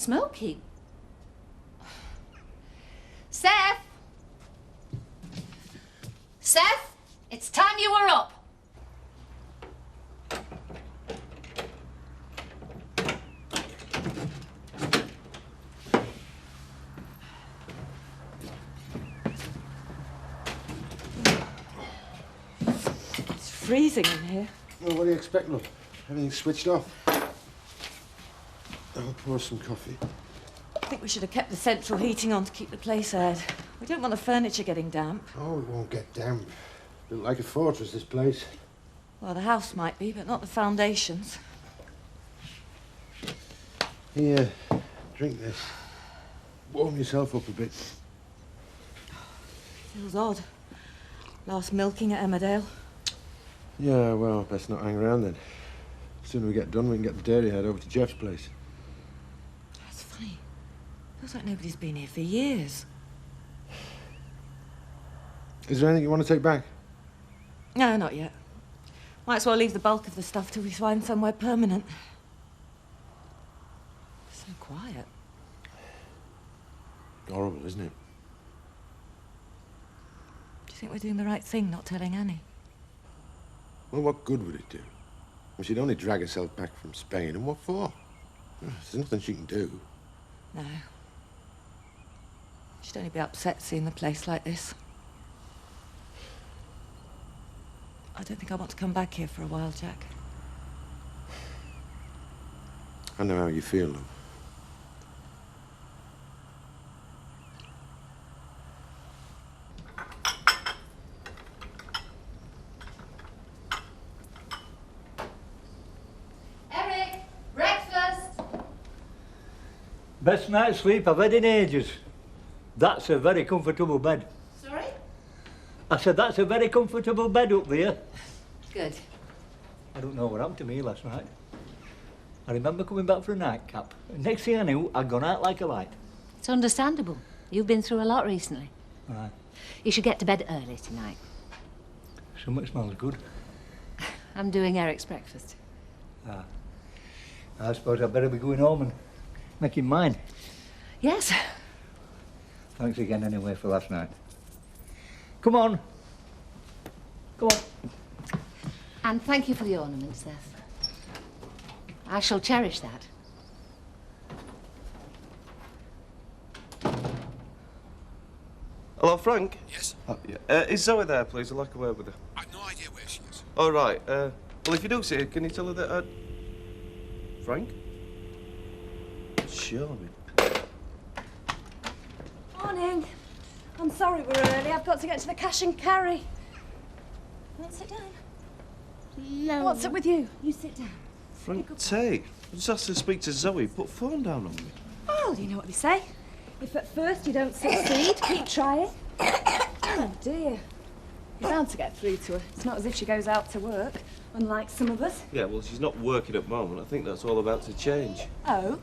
Smoky? Seth! Seth, it's time you were up. It's freezing in here. Well, what do you expect, love? Everything's switched off. I'll pour some coffee. I think we should have kept the central heating on to keep the place aired. We don't want the furniture getting damp. Oh, it won't get damp. Built like a fortress, this place. Well, the house might be, but not the foundations. Here, drink this. Warm yourself up a bit. Feels odd. Last milking at Emmerdale. Yeah, well, best not hang around then. The sooner we get done, we can get the dairy head over to Jeff's place. That's funny. Feels like nobody's been here for years. Is there anything you want to take back? No, not yet. Might as well leave the bulk of the stuff till we find somewhere permanent. So quiet. Horrible, isn't it? Do you think we're doing the right thing not telling Annie? Well, what good would it do? Well, she'd only drag herself back from Spain, and what for? There's nothing she can do. No. She'd only be upset seeing the place like this. I don't think I want to come back here for a while, Jack. I know how you feel, love. Eric, breakfast. Best night's sleep I've had in ages. That's a very comfortable bed. Sorry? I said that's a very comfortable bed up there. Good. I don't know what happened to me last night. I remember coming back for a nightcap. Next thing I knew, I'd gone out like a light. It's understandable. You've been through a lot recently. Right. You should get to bed early tonight. Something smells good. I'm doing Eric's breakfast. Ah. I suppose I'd better be going home and making mine. Yes. Thanks again anyway for last night. Come on. Come on. And thank you for the ornament, Seth. I shall cherish that. Hello, Frank? Yes? Yeah. Is Zoe there, please? I'd like a word with her. I've no idea where she is. All right. Well, if you do see her, can you tell her that I'd... Frank? Sure. Morning. I'm sorry we're early. I've got to get to the cash and carry. Want to sit down? No. What's up with you? You sit down. Frank, Tate. I just asked her to speak to Zoe. Put phone down on me. Well, you know what they say. If at first you don't succeed, keep trying. Oh, dear. You're bound to get through to her. It's not as if she goes out to work, unlike some of us. Yeah, well, she's not working at the moment. I think that's all about to change. Oh?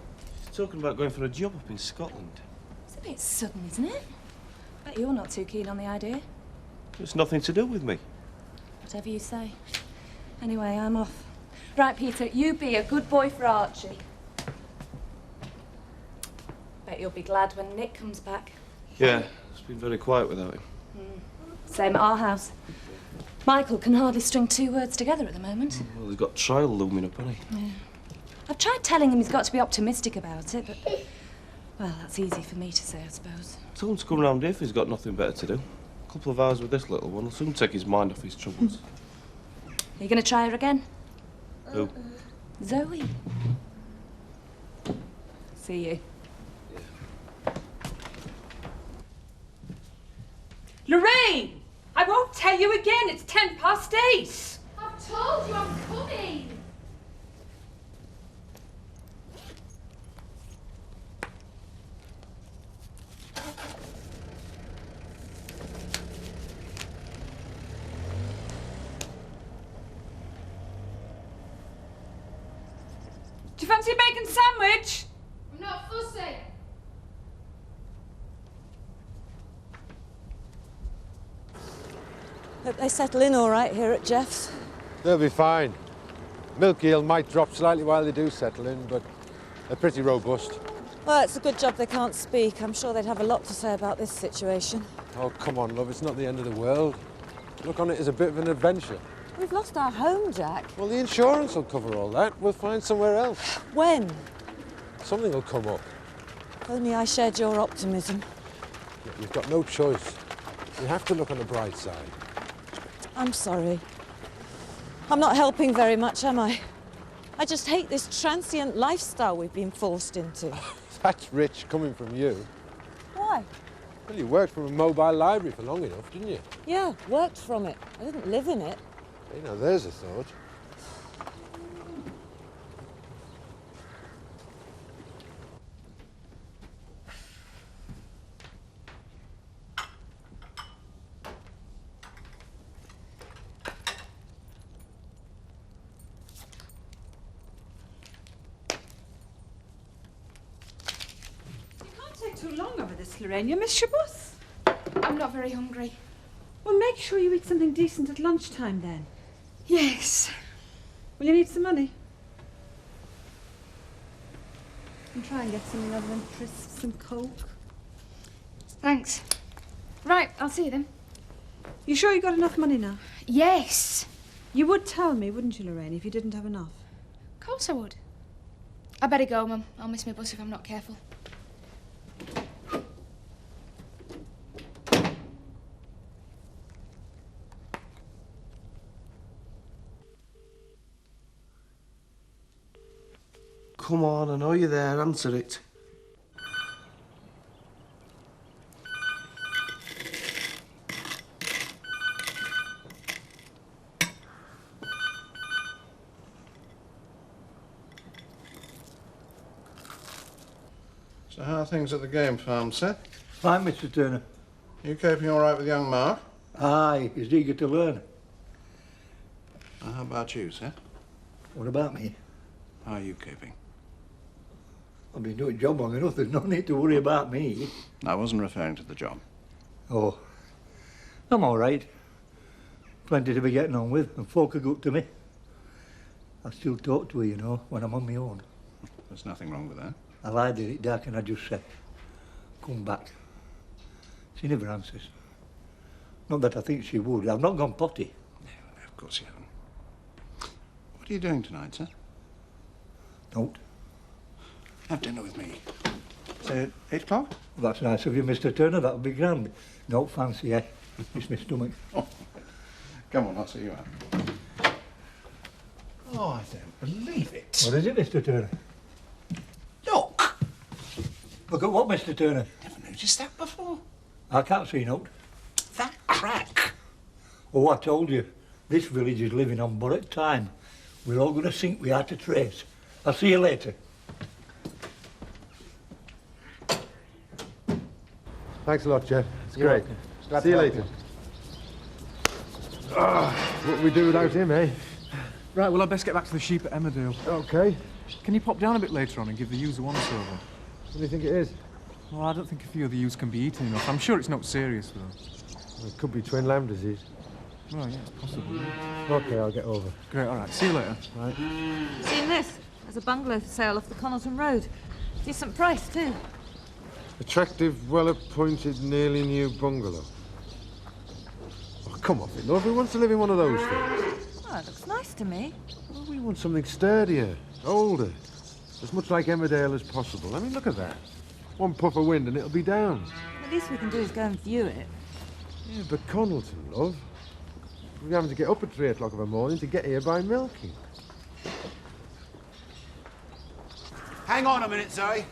She's talking about going for a job up in Scotland. It's a bit sudden, isn't it? Bet you're not too keen on the idea. It's nothing to do with me. Whatever you say. Anyway, I'm off. Right, Peter, you be a good boy for Archie. Bet you'll be glad when Nick comes back. Yeah, it's been very quiet without him. Same at our house. Michael can hardly string two words together at the moment. Well, he's got trial looming up, hasn't he? Yeah. I've tried telling him he's got to be optimistic about it, but... Well, that's easy for me to say, I suppose. Tell him to come round here if he's got nothing better to do. A couple of hours with this little one will soon take his mind off his troubles. Are you going to try her again? Who? Zoe. See you. Lorraine! I won't tell you again. It's 8:10. I've told you I'm coming. Do you fancy a bacon sandwich? I'm not fussy. Hope they settle in all right here at Jeff's. They'll be fine. Milk yield might drop slightly while they do settle in, but they're pretty robust. Well, it's a good job they can't speak. I'm sure they'd have a lot to say about this situation. Oh, come on, love, it's not the end of the world. Look on it as a bit of an adventure. We've lost our home, Jack. Well, the insurance will cover all that. We'll find somewhere else. When? Something will come up. If only I shared your optimism. Look, you've got no choice. You have to look on the bright side. I'm sorry. I'm not helping very much, am I? I just hate this transient lifestyle we've been forced into. That's rich coming from you. Why? Well, you worked from a mobile library for long enough, didn't you? Yeah, worked from it. I didn't live in it. You know, there's a thought. Take too long over this, Lorraine. You missed your bus. I'm not very hungry. Well, make sure you eat something decent at lunchtime then. Yes. Will you need some money? And try and get something other than crisps and Coke. Thanks. Right, I'll see you then. You sure you got enough money now? Yes. You would tell me, wouldn't you, Lorraine, if you didn't have enough? Of course I would. I better go, Mum. I'll miss my bus if I'm not careful. Come on, I know you're there. Answer it. So how are things at the game farm, sir? Fine, Mr. Turner. You coping all right with young Mark? Aye, he's eager to learn. How about you, sir? What about me? How are you coping? I've been doing job long enough. There's no need to worry about me. I wasn't referring to the job. Oh, I'm all right. Plenty to be getting on with, and folk are good to me. I still talk to her, you know, when I'm on my own. There's nothing wrong with that. I lied in it dark and I just said, come back. She never answers. Not that I think she would. I've not gone potty. No, of course you haven't. What are you doing tonight, sir? Don't. Have dinner with me. Say at 8 o'clock? Well, that's nice of you, Mr. Turner. That would be grand. No fancy, eh? It's my stomach. Oh, come on, I'll see you out. Oh, I don't believe it. What is it, Mr. Turner? Look! Look at what, Mr. Turner? Never noticed that before. I can't see note. That crack. Oh, I told you, this village is living on borrowed time. We're all going to sink without a trace. I'll see you later. Thanks a lot, Jeff. It's You're great. welcome. See you later. What would we do without him, eh? Right, well, I'd best get back to the sheep at Emmerdale. Okay. Can you pop down a bit later on and give the ewes a once-over? What do you think it is? Well, I don't think a few of the ewes can be eaten enough. I'm sure it's not serious, though. Well, it could be twin lamb disease. Well, yeah, it's possible. Okay, I'll get over. Great, all right. See you later. Right. Seen this? There's a bungalow for sale off the Connaughton Road. Decent price, too. Attractive, well-appointed, nearly new bungalow. Oh, come off it, love. Who wants to live in one of those things? Oh, it looks nice to me. Well, we want something sturdier, older, as much like Emmerdale as possible. I mean, look at that. One puff of wind and it'll be down. The least we can do is go and view it. Yeah, but Connaughton, love. We're having to get up at 3 o'clock of a morning to get here by milking. Hang on a minute, Zoe.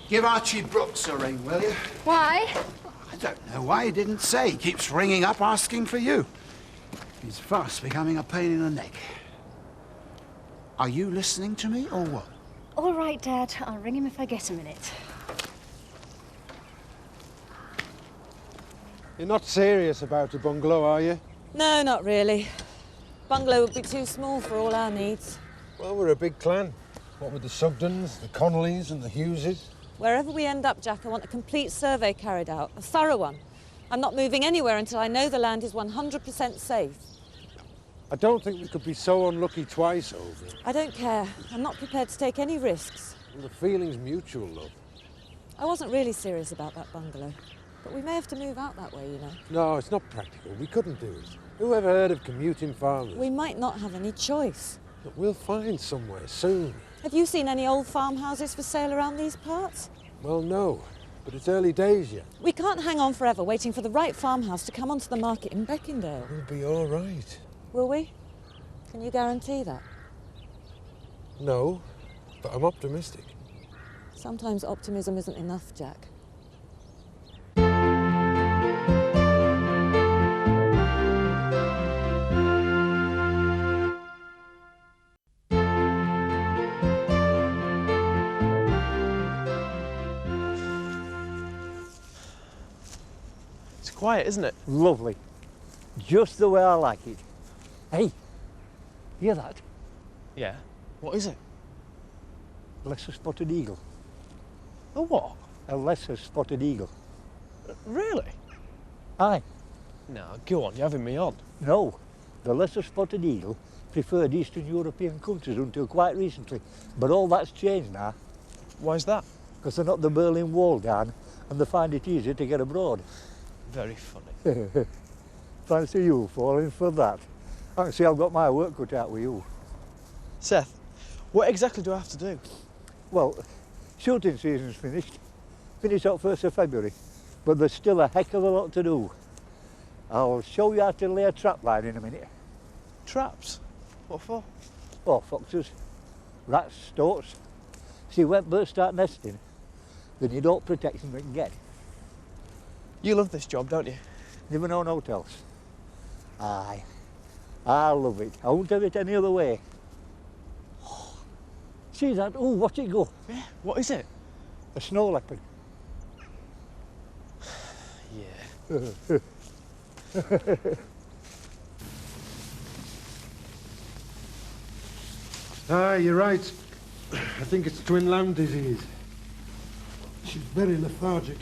Give Archie Brooks a ring, will you? Why? I don't know why he didn't say. He keeps ringing up asking for you. He's fast becoming a pain in the neck. Are you listening to me or what? All right, Dad. I'll ring him if I get a minute. You're not serious about a bungalow, are you? No, not really. Bungalow would be too small for all our needs. Well, we're a big clan. What with the Sugdens, the Connollys and the Hugheses. Wherever we end up, Jack, I want a complete survey carried out, a thorough one. I'm not moving anywhere until I know the land is 100% safe. I don't think we could be so unlucky twice over it. I don't care. I'm not prepared to take any risks. The feeling's mutual, love. I wasn't really serious about that bungalow, but we may have to move out that way, you know. No, it's not practical. We couldn't do it. Who ever heard of commuting farmers? We might not have any choice. But we'll find somewhere soon. Have you seen any old farmhouses for sale around these parts? Well, no, but it's early days yet. We can't hang on forever waiting for the right farmhouse to come onto the market in Beckindale. We'll be all right. Will we? Can you guarantee that? No, but I'm optimistic. Sometimes optimism isn't enough, Jack. It's quiet, isn't it? Lovely. Just the way I like it. Hey, hear that? Yeah. What is it? Lesser spotted eagle. A what? A lesser spotted eagle. Really? Aye. No, go on, you're having me on. No, the lesser spotted eagle preferred Eastern European countries until quite recently. But all that's changed now. Why's that? Because they're not the Berlin Wall down and they find it easier to get abroad. Very funny. Fancy you falling for that. I can see I've got my work cut out with you. Seth, what exactly do I have to do? Well, shooting season's finished. Finished up 1st of February. But there's still a heck of a lot to do. I'll show you how to lay a trap line in a minute. Traps? What for? Oh, foxes, rats, stoats. See, when birds start nesting, then you don't protect them, they can get. You love this job, don't you? Never known hotels. Aye, I love it. I wouldn't have it any other way. See that? Oh, watch it go. Yeah, what is it? A snow leopard. Yeah. Ah, you're right. I think it's twin lamb disease. She's very lethargic.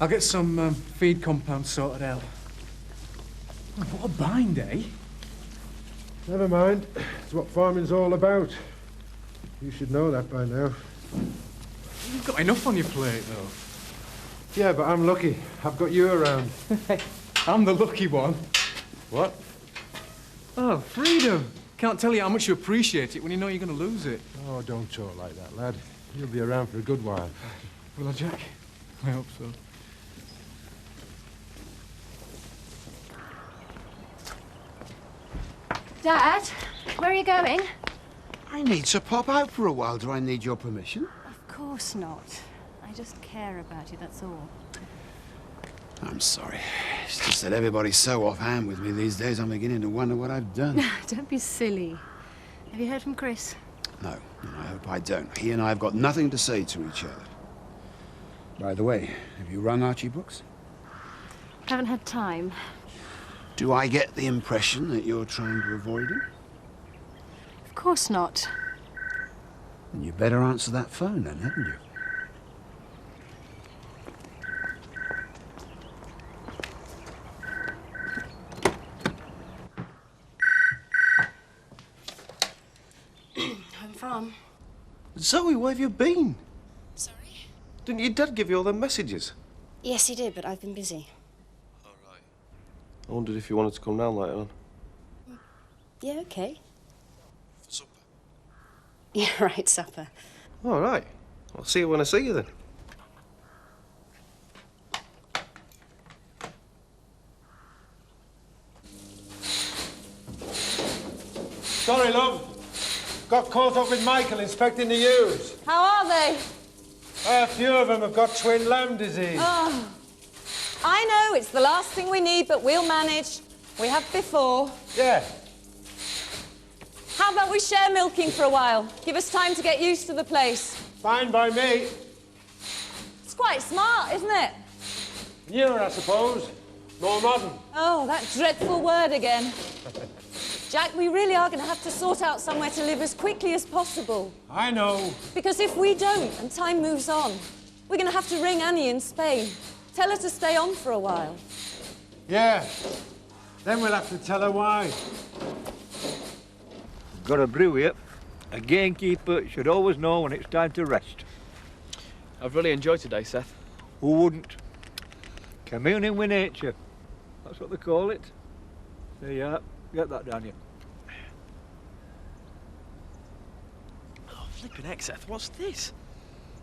I'll get some feed compounds sorted out. Oh, what a bind, eh? Never mind. It's what farming's all about. You should know that by now. You've got enough on your plate, though. Yeah, but I'm lucky. I've got you around. I'm the lucky one. What? Oh, freedom. Can't tell you how much you appreciate it when you know you're going to lose it. Oh, don't talk like that, lad. You'll be around for a good while. Will I, Jack? I hope so. Dad, where are you going? I need to pop out for a while. Do I need your permission? Of course not. I just care about you, that's all. I'm sorry. It's just that everybody's so offhand with me these days, I'm beginning to wonder what I've done. Don't be silly. Have you heard from Chris? No, and I hope I don't. He and I have got nothing to say to each other. By the way, have you rung Archie Brooks? Haven't had time. Do I get the impression that you're trying to avoid him? Of course not. Then you better answer that phone then, hadn't you? Home from? Zoe, where have you been? Sorry? Didn't your dad give you all them messages? Yes, he did, but I've been busy. All right. I wondered if you wanted to come down later on. Yeah, okay. For supper? Yeah, right, supper. All right. I'll see you when I see you then. Sorry, love. Got caught up with Michael inspecting the ewes. How are they? A few of them have got twin lamb disease. Oh, I know, it's the last thing we need, but we'll manage. We have before. Yeah. How about we share milking for a while? Give us time to get used to the place. Fine by me. It's quite smart, isn't it? Newer, I suppose. More modern. Oh, that dreadful word again. Jack, we really are going to have to sort out somewhere to live as quickly as possible. I know. Because if we don't, and time moves on, we're going to have to ring Annie in Spain. Tell her to stay on for a while. Yeah. Then we'll have to tell her why. Got a brew here. A gamekeeper should always know when it's time to rest. I've really enjoyed today, Seth. Who wouldn't? Communing with nature. That's what they call it. There you are. Get that down you. Oh, flipping heck, Seth, what's this?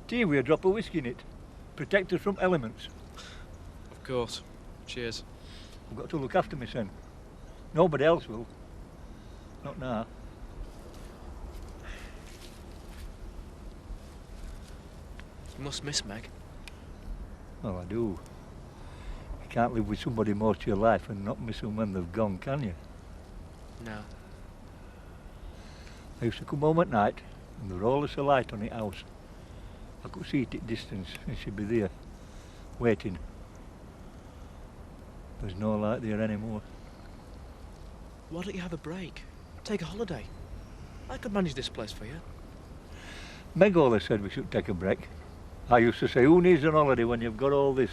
Tea with a drop of whiskey in it. Protect us from elements. Of course. Cheers. I've got to look after me, son. Nobody else will. Not now. You must miss Meg. Well, I do. You can't live with somebody most of your life and not miss them when they've gone, can you? No. I used to come home at night and there was always a light on the house. I could see it at distance and she'd be there, waiting. There's no light there anymore. Why don't you have a break? Take a holiday. I could manage this place for you. Meg always said we should take a break. I used to say, who needs an holiday when you've got all this?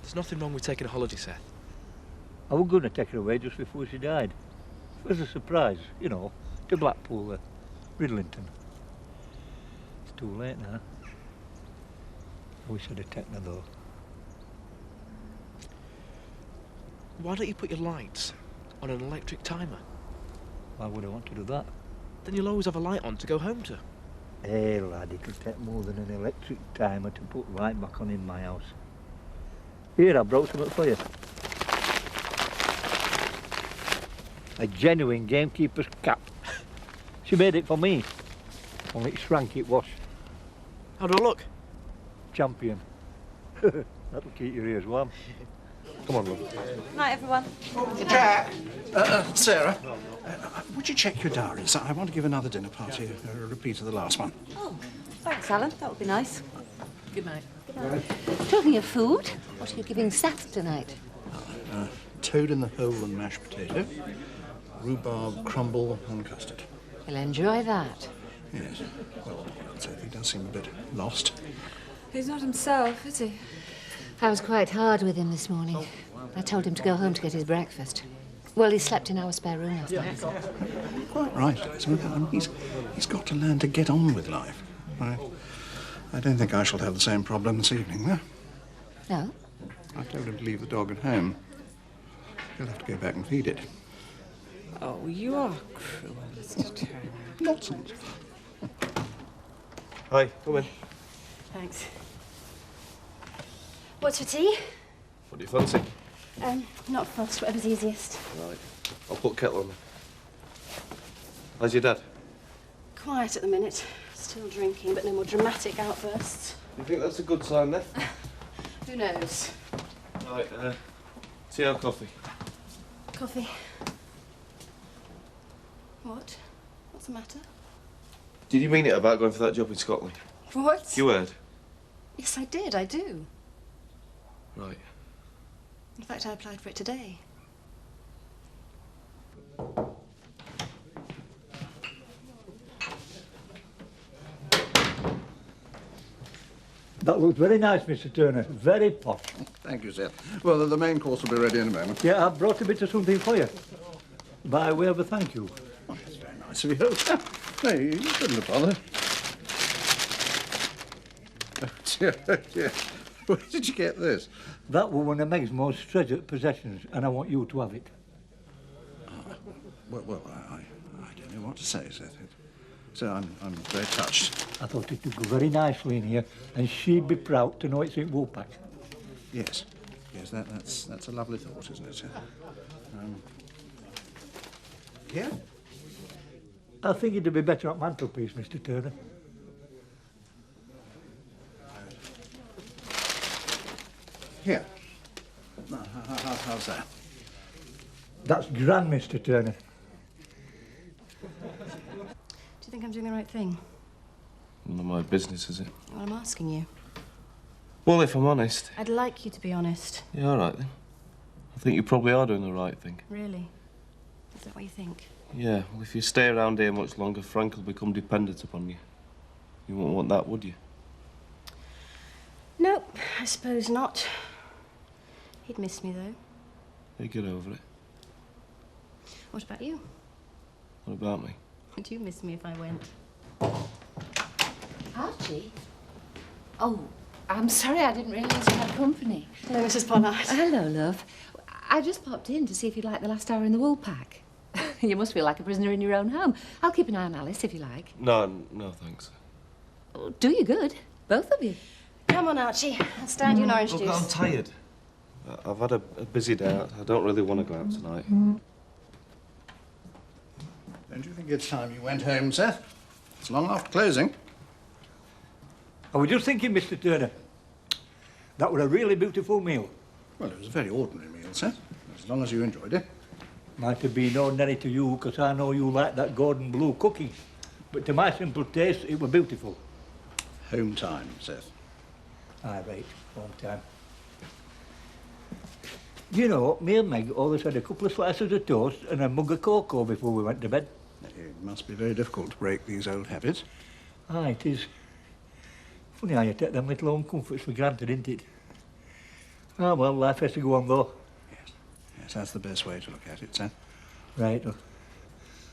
There's nothing wrong with taking a holiday, Seth. I was going to take her away just before she died. It was a surprise, you know, to Blackpool, Ridlington. It's too late now. I wish I'd have taken her though. Why don't you put your lights on an electric timer? Why would I want to do that? Then you'll always have a light on to go home to. Hey lad, it'll take more than an electric timer to put light back on in my house. Here, I brought something for you. A genuine gamekeeper's cap. She made it for me. Only it shrank, it was. How do I look? Champion. That'll keep your ears warm. Come on, love. Night, everyone. Jack! Sarah, would you check your diaries? I want to give another dinner party, a repeat of the last one. Oh, thanks, Alan. That would be nice. Good night. Talking of food, what are you giving Seth tonight? Toad in the hole and mashed potato, rhubarb crumble and custard. He'll enjoy that. Yes. Well, he does seem a bit lost. He's not himself, is he? I was quite hard with him this morning. I told him to go home to get his breakfast. Well, he slept in our spare room last night. Quite right. He's got to learn to get on with life. I don't think I shall have the same problem this evening, though. No? I told him to leave the dog at home. He'll have to go back and feed it. Oh, you are cruel, Mr. Turner. Nonsense. Hi, come in. Thanks. What's for tea? What do you fancy? Not fussed, whatever's easiest. Right. I'll put kettle on. How's your dad? Quiet at the minute. Still drinking, but no more dramatic outbursts. You think that's a good sign, then? Who knows? Right, tea or coffee? Coffee. What? What's the matter? Did you mean it about going for that job in Scotland? What? You heard? Yes, I did. I do. Right. In fact, I applied for it today. That looks very nice, Mr. Turner. Very posh. Thank you, sir. Well, the main course will be ready in a moment. Yeah, I've brought a bit of something for you. By way of a thank you. Oh, that's very nice of you. No, you shouldn't have bothered. Oh, dear. Where did you get this? That was one of Meg's most treasured possessions, and I want you to have it. Well, I don't know what to say, Seth. So I'm very touched. I thought it would go very nicely in here, and she'd be proud to know it's in Woolpack. Yes, that's a lovely thought, isn't it? Yeah? I think it'd be better at mantelpiece, Mr. Turner. Here. How's that? That's grand, Mr. Turner. Do you think I'm doing the right thing? None of my business, is it? Well, I'm asking you. Well, if I'm honest. I'd like you to be honest. Yeah, all right, then. I think you probably are doing the right thing. Really? Is that what you think? Yeah, well, if you stay around here much longer, Frank will become dependent upon you. You wouldn't want that, would you? Nope, I suppose not. He'd miss me, though. You get over it. What about you? What about me? Would you miss me if I went? Archie? Oh, I'm sorry, I didn't realise you had company. Hello, Mrs. Pollard. Hello, love. I just popped in to see if you'd like the last hour in the wool pack. You must feel like a prisoner in your own home. I'll keep an eye on Alice if you like. No, thanks. Oh, do you good, both of you. Come on, Archie. I'll stand you an orange Look, juice. I'm tired. I've had a busy day. I don't really want to go out tonight. Don't you think it's time you went home, Seth? It's long after closing. I was just thinking, Mr. Turner, that was a really beautiful meal. Well, it was a very ordinary meal, Seth, as long as you enjoyed it. Might have been ordinary to you, because I know you like that Gordon Blue cooking. But to my simple taste, it was beautiful. Home time, Seth. Aye, right, home time. You know, me and Meg always had a couple of slices of toast and a mug of cocoa before we went to bed. It must be very difficult to break these old habits. Aye, it is. Funny how you take them little home comforts for granted, isn't it? Ah, well, life has to go on, though. Yes, that's the best way to look at it, Seth. Right.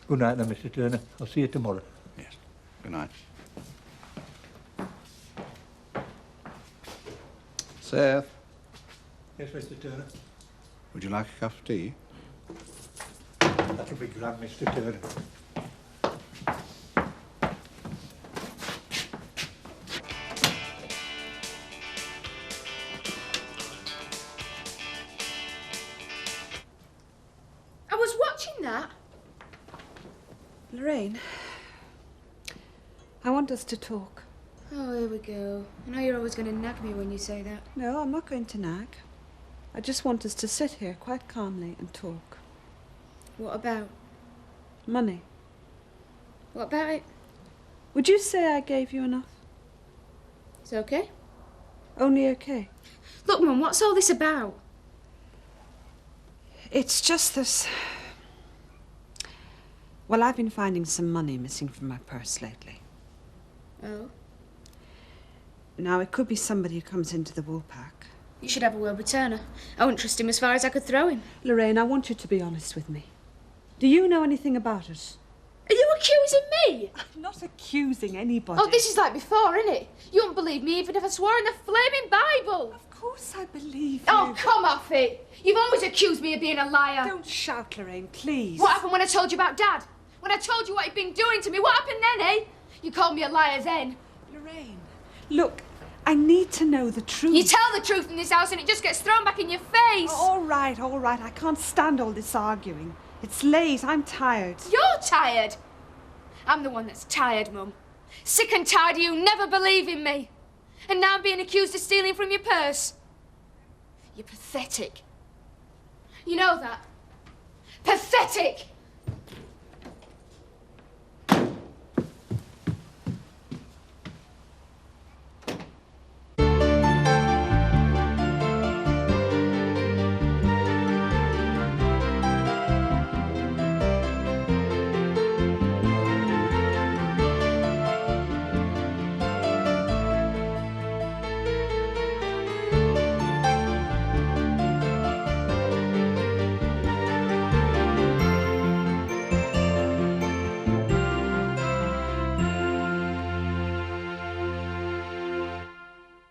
Good night then, Mr. Turner. I'll see you tomorrow. Yes. Good night. Seth, Yes, Mr. Turner. would you like a cup of tea? That'll be grand, Mr. Turner. I was watching that. Lorraine, I want us to talk. Oh, here we go. I know you're always going to nag me when you say that. No, I'm not going to nag. I just want us to sit here quite calmly and talk. What about? Money. What about it? Would you say I gave you enough? It's okay. Only okay. Look, Mum, what's all this about? It's just this. Well, I've been finding some money missing from my purse lately. Oh? Now, it could be somebody who comes into the wool pack. You should have a word with Turner. I wouldn't trust him as far as I could throw him. Lorraine, I want you to be honest with me. Do you know anything about it? Are you accusing me? I'm not accusing anybody. Oh, this is like before, isn't it? You wouldn't believe me even if I swore in the flaming Bible. Of course I believe you. Oh, come off it. You've always accused me of being a liar. Don't shout, Lorraine, please. What happened when I told you about Dad? When I told you what he'd been doing to me? What happened then, eh? You called me a liar then. Lorraine, look, I need to know the truth. You tell the truth in this house and it just gets thrown back in your face. All right. I can't stand all this arguing. It's late. I'm tired. You're tired. I'm the one that's tired, Mum. Sick and tired of you never believing me. And now I'm being accused of stealing from your purse. You're pathetic. You know that? Pathetic!